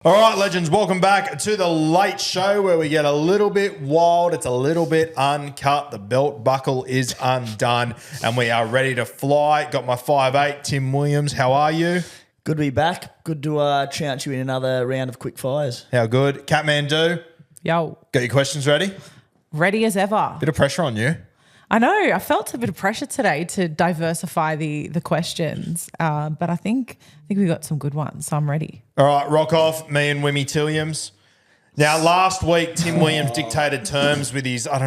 All right, legends, welcome back to the late show where we get a little bit wild. It's a little bit uncut. The belt buckle is undone and we are ready to fly. Got my 5'8", Tim Williams. How are you? Good to be back. Good to trounce you in another round of quick fires. How good? Catmandu, Yo. got your questions ready? Ready as ever. Bit of pressure on you. I know. I felt a bit of pressure today to diversify the questions, but I think we got some good ones, so I'm ready. All right, rock off, me and Wimmy Tilliams. Now, last week, Tim Williams dictated terms with his, people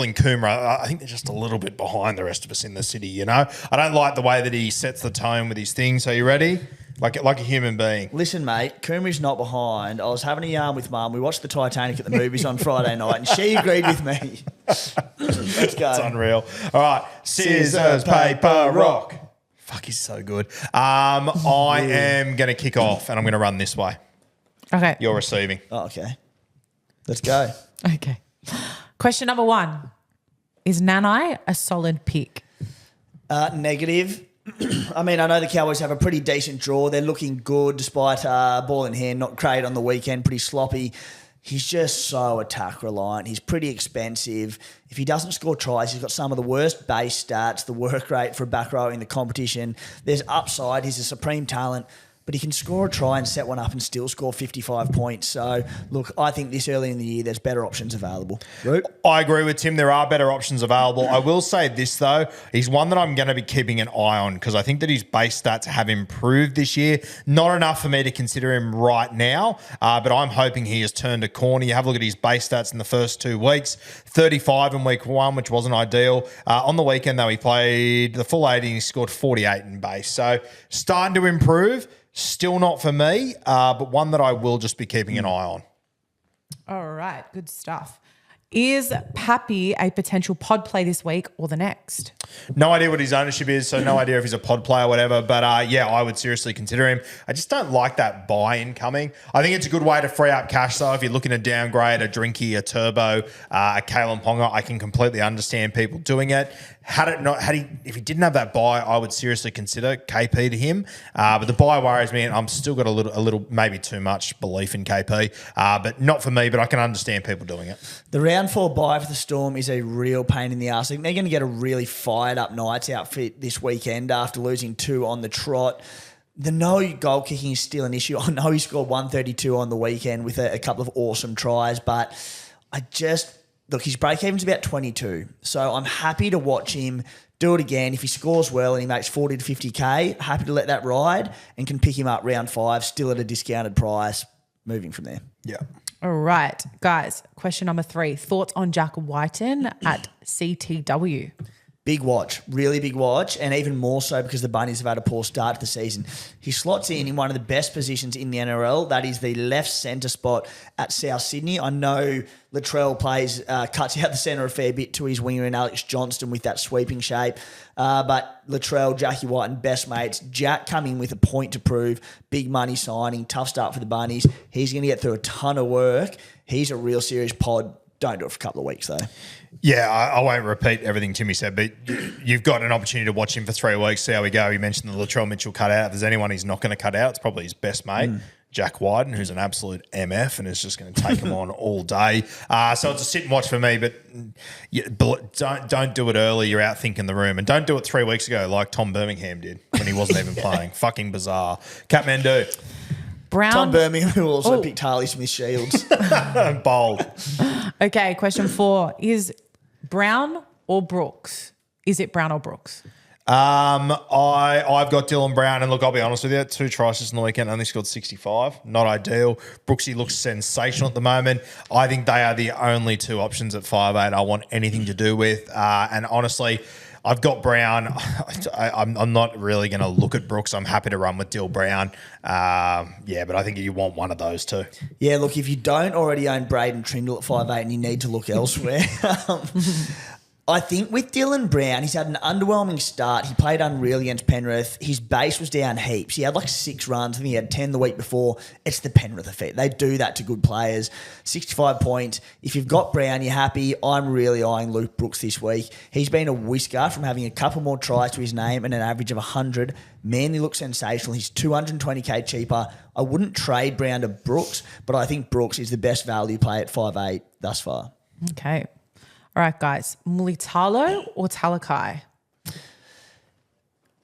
in Coomera. I think they're just a little bit behind the rest of us in the city, you know? I don't like the way that he sets the tone with his things. Are you ready? Like a human being. Listen, mate, Coomera's not behind. I was having a yarn with Mum. We watched the Titanic at the movies on Friday night and she agreed with me. Let's go. It's unreal. All right. Scissors, paper, rock. Fuck, he's so good. I am going to kick off and I'm going to run this way. Okay. You're receiving. Oh, okay. Let's go. Okay. Question number 1. Is Nanai a solid pick? Negative. I mean, I know the Cowboys have a pretty decent draw. They're looking good despite ball in hand, not great on the weekend, pretty sloppy. He's just so attack reliant. He's pretty expensive. If he doesn't score tries, he's got some of the worst base stats, the work rate for a back row in the competition. There's upside. He's a supreme talent. But he can score a try and set one up and still score 55 points. So, look, I think this early in the year, there's better options available. Root? I agree with Tim. There are better options available. I will say this, though. He's one that I'm going to be keeping an eye on because I think that his base stats have improved this year. Not enough for me to consider him right now, but I'm hoping he has turned a corner. You have a look at his base stats in the first 2 weeks. 35 in week 1, which wasn't ideal. On the weekend, though, he played the full 80 and he scored 48 in base. So, starting to improve. Still not for me, but one that I will just be keeping an eye on. All right, good stuff. Is Papy a potential pod play this week or the next? No idea what his ownership is, so no idea if he's a pod player or whatever. But yeah, I would seriously consider him. I just don't like that buy-in coming. I think it's a good way to free up cash, though. If you're looking to downgrade a Drinky, a Turbo, a Kalen Ponga, I can completely understand people doing it. If he didn't have that buy, I would seriously consider KP to him. But the buy worries me, and I'm still got a little, maybe too much belief in KP. But not for me. But I can understand people doing it. The round 4 buy for the Storm is a real pain in the arse. I think they're going to get a really fired up Knights outfit this weekend after losing 2 on the trot. The no goal kicking is still an issue. I know he scored 132 on the weekend with a couple of awesome tries, but look, his break-even's about 22. So I'm happy to watch him do it again. If he scores well and he makes 40 to 50K, happy to let that ride and can pick him up round 5, still at a discounted price, moving from there. Yeah. All right, guys, question number 3. Thoughts on Jack Wighton at CTW? Big watch, really big watch, and even more so because the Bunnies have had a poor start to the season. He slots in one of the best positions in the NRL. That is the left centre spot at South Sydney. I know Latrell cuts out the centre a fair bit to his winger and Alex Johnston with that sweeping shape. But Latrell, Jackie Wighton, best mates. Jack coming with a point to prove. Big money signing, tough start for the Bunnies. He's going to get through a ton of work. He's a real serious pod. Don't do it for a couple of weeks, though. Yeah, I won't repeat everything Timmy said, but you've got an opportunity to watch him for 3 weeks, see how we go. He mentioned the Latrell Mitchell cutout. If there's anyone he's not going to cut out, it's probably his best mate, Jack Wighton, who's an absolute MF and is just going to take him on all day. So it's a sit and watch for me, but don't do it early. You're out thinking the room. And don't do it 3 weeks ago like Tom Birmingham did when he wasn't even playing. Fucking bizarre. Catmandu. Brown. Tom Birmingham, who also picked Harley Smith Shields. Bold. Okay, question 4. Is Brown or Brooks? Is it Brown or Brooks? I've got Dylan Brown, and look, I'll be honest with you, 2 tries on the weekend, only scored 65. Not ideal. Brooksy looks sensational at the moment. I think they are the only 2 options at 5'8" I want anything to do with. And honestly, I've got Brown. I'm not really going to look at Brooks. I'm happy to run with Dill Brown. But I think you want one of those 2. Yeah, look, if you don't already own Braden Trindle at 5'8" and you need to look elsewhere, I think with Dylan Brown, he's had an underwhelming start. He played unreal against Penrith. His base was down heaps. He had like 6 runs. I think he had 10 the week before. It's the Penrith effect. They do that to good players. 65 points. If you've got Brown, you're happy. I'm really eyeing Luke Brooks this week. He's been a whisker from having a couple more tries to his name and an average of 100. Manly looks sensational. He's 220k cheaper. I wouldn't trade Brown to Brooks, but I think Brooks is the best value play at 5'8" thus far. Okay. All right, guys. Mulalo or Talakai?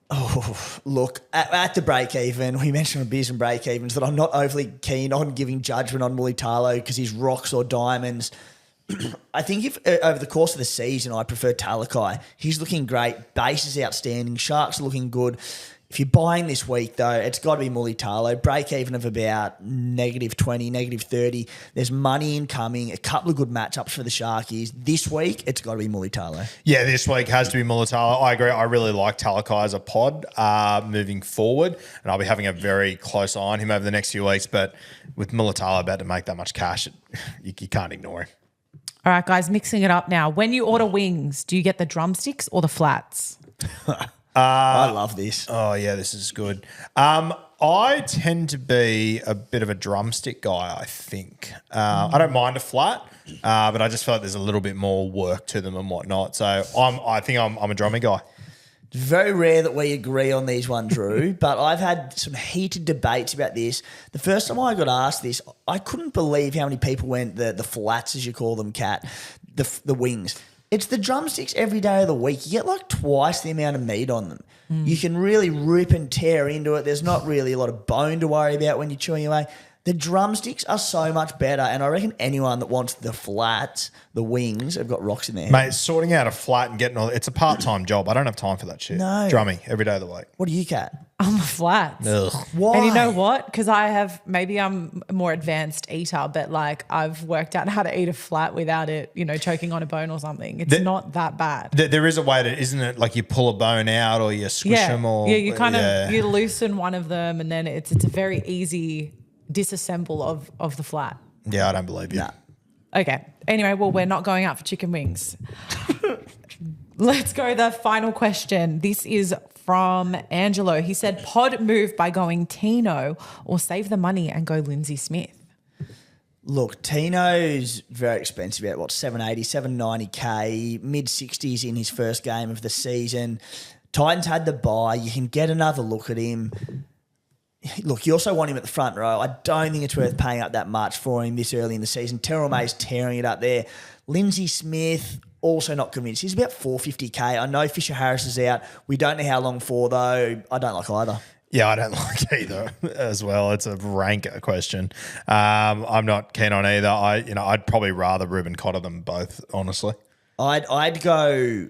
Oh, look, at the break even, we mentioned on Beers and Break Evens that I'm not overly keen on giving judgment on Mulalo because he's rocks or diamonds. I think if over the course of the season, I prefer Talakai. He's looking great. Base is outstanding. Sharks are looking good. If you're buying this week, though, it's got to be Mulalo. Break even of about -20, -30. There's money incoming, a couple of good matchups for the Sharkies. This week, it's got to be Mulalo. Yeah, this week has to be Mulalo. I agree. I really like Talakai as a pod moving forward, and I'll be having a very close eye on him over the next few weeks. But with Mulalo about to make that much cash, you can't ignore him. All right, guys, mixing it up now. When you order wings, do you get the drumsticks or the flats? I love this. Oh, yeah, this is good. I tend to be a bit of a drumstick guy, I think. I don't mind a flat, but I just feel like there's a little bit more work to them and whatnot. So I think I'm a drummy guy. It's very rare that we agree on these one, Drew, but I've had some heated debates about this. The first time I got asked this, I couldn't believe how many people went the flats, as you call them, Kat, the wings. It's the drumsticks every day of the week. You get like twice the amount of meat on them. You can really rip and tear into it. There's not really a lot of bone to worry about when you're chewing away. The drumsticks are so much better, and I reckon anyone that wants the flats, the wings, have got rocks in their Mate, hands. sorting out a flat and getting all it's a part-time job. I don't have time for that shit. No. Drummy every day of the week. What do you, Kat? I'm a flats. Ugh. Why? And you know what? Because maybe I'm a more advanced eater, but like I've worked out how to eat a flat without it, choking on a bone or something. It's not that bad. There is a way to, isn't it? Like you pull a bone out or you squish them or you kind of you loosen one of them, and then it's a very easy disassemble of the flat. Yeah, I don't believe you. Nah. Okay. Anyway, well, we're not going out for chicken wings. Let's go the final question. This is from Angelo. He said, pod move by going Tino or save the money and go Lindsay Smith. Look, Tino's very expensive at what, 780, 790k, mid-60s in his first game of the season. Titans had the bye. You can get another look at him. Look, you also want him at the front row. I don't think it's worth paying up that much for him this early in the season. Terrell May's tearing it up there. Lindsay Smith, also not convinced. He's about 450k. I know Fisher Harris is out. We don't know how long for, though. I don't like either. Yeah, I don't like either as well. It's a rank question. I'm not keen on either. I'd probably rather Ruben Cotter than both, honestly. I'd go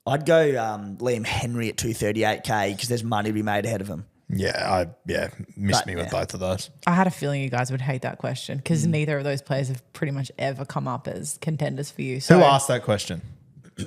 Liam Henry at 238k because there's money to be made ahead of him. Missed me with both of those. I had a feeling you guys would hate that question because neither of those players have pretty much ever come up as contenders for you. So, Who asked that question?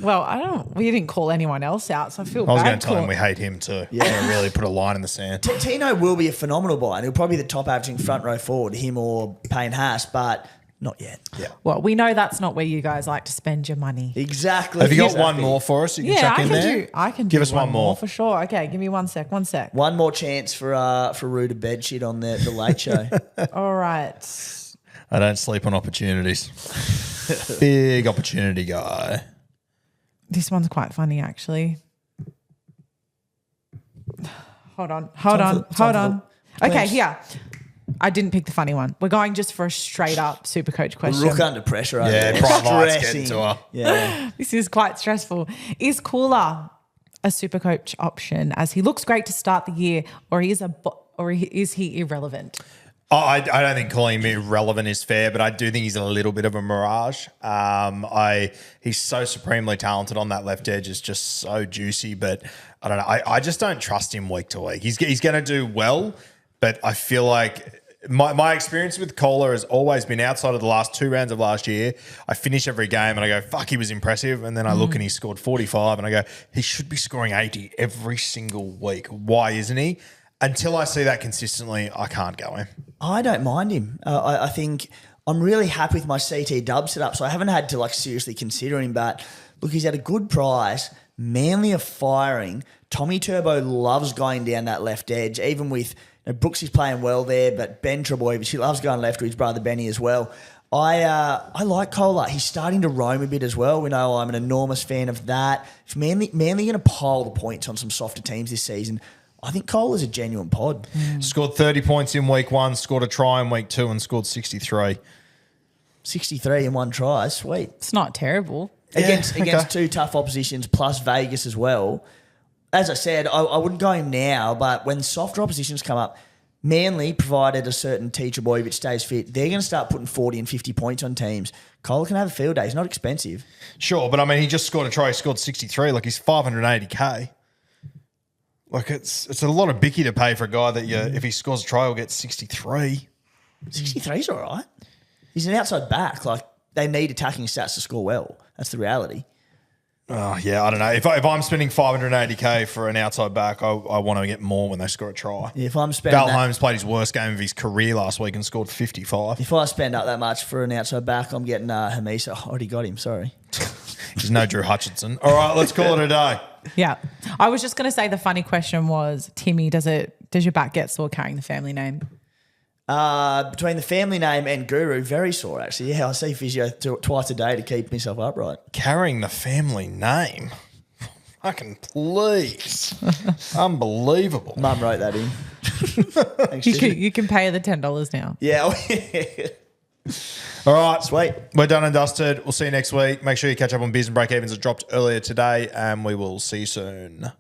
Well, we didn't call anyone else out, so I feel I was bad. going to tell him we hate him too. Yeah, really put a line in the sand. Tino will be a phenomenal buy, and he'll probably be the top averaging front row forward, him or Payne Haas, but not yet. Yeah. Well, we know that's not where you guys like to spend your money. Exactly. Have you got one more for us? You can chuck in there. I can give do us one more for sure. Okay, give me 1 sec. 1 sec. One more chance for Rue to bed shit on the late show. All right. I don't sleep on opportunities. Big opportunity guy. This one's quite funny, actually. Hold on. Okay, here. I didn't pick the funny one. We're going just for a straight up SuperCoach question. Rook under pressure. Yeah, bright lights getting to her. Yeah. This is quite stressful. Is Coola a SuperCoach option as he looks great to start the year, or is he irrelevant? I don't think calling him irrelevant is fair, but I do think he's a little bit of a mirage. He's so supremely talented on that left edge. It's just so juicy, but I don't know. I just don't trust him week to week. He's going to do well, but I feel like my experience with Coola has always been outside of the last 2 rounds of last year. I finish every game and I go, fuck, he was impressive. And then I look and he scored 45 and I go, he should be scoring 80 every single week. Why isn't he? Until I see that consistently, I can't go him. I don't mind him. I think I'm really happy with my CT dub setup, so I haven't had to like seriously consider him. But look, he's at a good price. Manly are firing. Tommy Turbo loves going down that left edge, even with Brooks is playing well there, but Ben Trebojevic, he loves going left to his brother Benny as well. I like Coola. He's starting to roam a bit as well. We know I'm an enormous fan of that. If Manly are going to pile the points on some softer teams this season, I think Coola's a genuine pod. Scored 30 points in week 1, scored a try in week 2 and scored 63. 63 in one try, sweet. It's not terrible. Against two tough oppositions plus Vegas as well. As I said, I wouldn't go him now, but when softer oppositions come up, Manly, provided a certain Trebojevic stays fit, they're going to start putting 40 and 50 points on teams. Cole can have a field day. He's not expensive. Sure, but I mean, he just scored a try. He scored 63. Like, he's 580K. Like, it's a lot of bicky to pay for a guy that if he scores a try, he'll get 63. 63's all right. He's an outside back. Like, they need attacking stats to score well. That's the reality. Oh, yeah, I don't know. If I'm spending 580K for an outside back, I want to get more when they score a try. Yeah, if I'm spending Val Holmes played his worst game of his career last week and scored 55. If I spend up that much for an outside back, I'm getting Hamisa. I already got him, sorry. He's no Drew Hutchinson. All right, let's call it a day. Yeah. I was just going to say the funny question was, Timmy, does your back get sore carrying the family name? Between the family name and Guru, very sore actually. Yeah, I see physio twice a day to keep myself upright. Carrying the family name? Fucking please. Unbelievable. Mum wrote that in. Thanks, You can pay her the $10 now. Yeah. All right. Sweet. We're done and dusted. We'll see you next week. Make sure you catch up on Biz and Breakevens. It dropped earlier today, and we will see you soon.